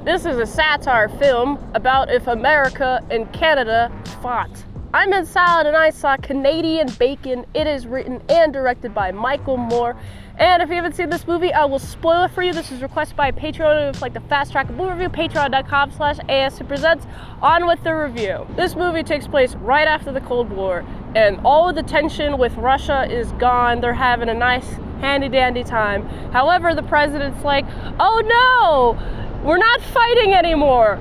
This is a satire film about if America and Canada fought. I'm Mint Salad and I saw Canadian Bacon. It is written and directed by Michael Moore. And if you haven't seen this movie, I will spoil it for you. This is requested by Patreon. It's like the fast track movie review, patreon.com/ASEPresents. On with the review. This movie takes place right after the Cold War, and all of the tension with Russia is gone. They're having a nice handy dandy time. However, the president's like, oh no, we're not fighting anymore.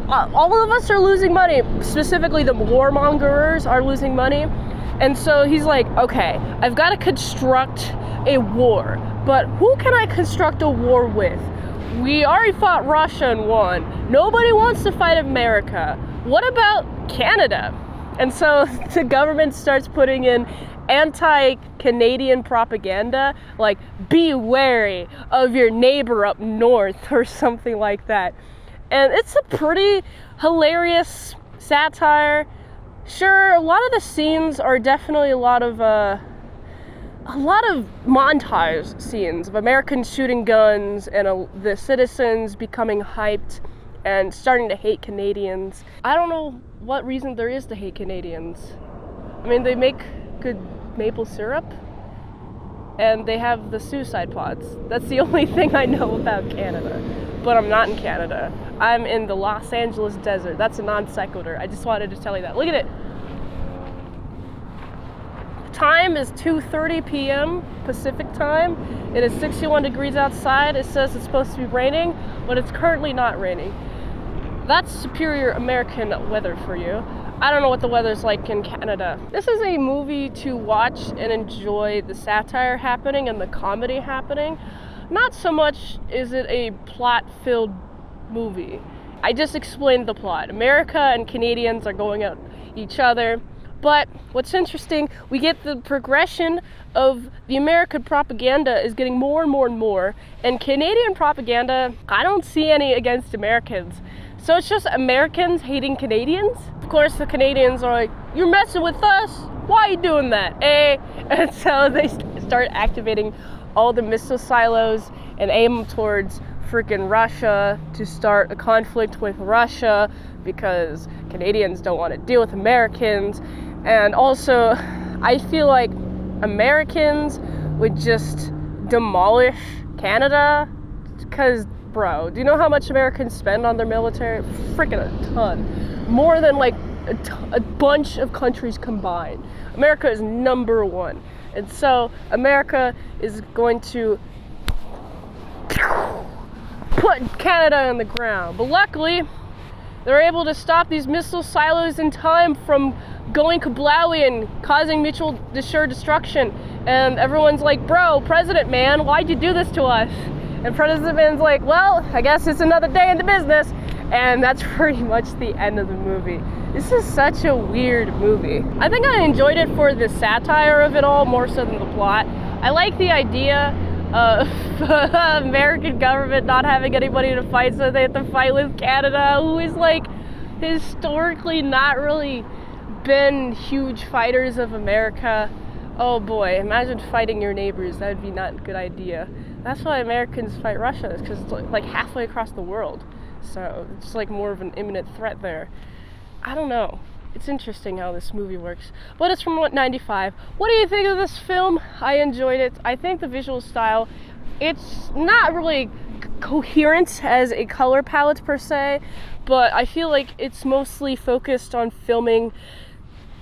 All of us are losing money. Specifically, the warmongers are losing money. And so he's like, okay, I've got to construct a war. But who can I construct a war with? We already fought Russia and won. Nobody wants to fight America. What about Canada? And so the government starts putting in anti-Canadian propaganda, like be wary of your neighbor up north or something like that. And it's a pretty hilarious satire. Sure, a lot of the scenes are definitely a lot of montage scenes of Americans shooting guns and the citizens becoming hyped and starting to hate Canadians. I don't know what reason there is to hate Canadians. I mean, they make good maple syrup and they have the suicide pods. That's the only thing I know about Canada. But I'm not in Canada. I'm in the Los Angeles desert. That's a non sequitur. I just wanted to tell you that. Look at it. Time is 2:30 p.m. Pacific time. It is 61 degrees outside. It says it's supposed to be raining, but it's currently not raining. That's superior American weather for you. I don't know what the weather's like in Canada. This is a movie to watch and enjoy the satire happening and the comedy happening. Not so much is it a plot-filled movie. I just explained the plot. America and Canadians are going at each other. But what's interesting, we get the progression of the American propaganda is getting more and more and more. And Canadian propaganda, I don't see any against Americans. So it's just Americans hating Canadians. Of course, the Canadians are like, you're messing with us? Why are you doing that, eh? And so they start activating all the missile silos and aim them towards freaking Russia to start a conflict with Russia because Canadians don't want to deal with Americans. And also, I feel like Americans would just demolish Canada because, bro, do you know how much Americans spend on their military? Freaking a ton. More than like a bunch of countries combined. America is number one. And so America is going to put Canada on the ground. But luckily, they're able to stop these missile silos in time from going kablowy and causing mutual assured destruction. And everyone's like, bro, President man, why'd you do this to us? And President man's like, well, I guess it's another day in the business. And that's pretty much the end of the movie. This is such a weird movie. I think I enjoyed it for the satire of it all more so than the plot. I like the idea of American government not having anybody to fight, so they have to fight with Canada, who is like historically not really been huge fighters of America. Oh boy, imagine fighting your neighbors. That would be not a good idea. That's why Americans fight Russia, is because it's like halfway across the world. So it's like more of an imminent threat there. I don't know. It's interesting how this movie works. But it's from 95. What do you think of this film? I enjoyed it. I think the visual style, it's not really coherent as a color palette per se, but I feel like it's mostly focused on filming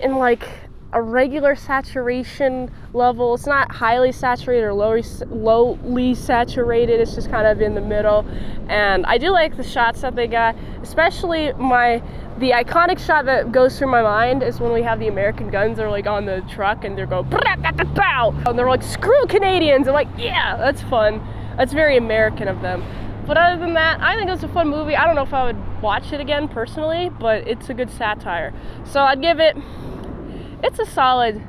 in like a regular saturation level. It's not highly saturated or lowly saturated. It's just kind of in the middle. And I do like the shots that they got, especially the iconic shot that goes through my mind is when we have the American guns that are like on the truck and they're going pow, and they're like, screw Canadians. I'm like, yeah, that's fun. That's very American of them. But other than that, I think it was a fun movie. I don't know if I would watch it again personally, but it's a good satire. So I'd give it, it's a solid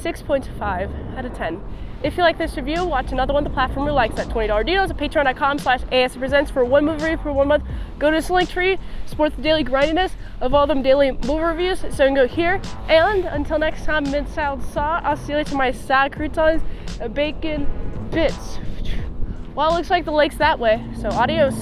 6.5 out of 10. If you like this review, watch another one. The platform really likes that $20 deals at patreon.com/ASEPresents for one movie review for 1 month. Go to this link tree, support the daily grindiness of all them daily movie reviews. So you can go here. And until next time, Mint Salad Saw. I'll see you later. My salad croutons and bacon bits. Well, it looks like the lake's that way. So adios.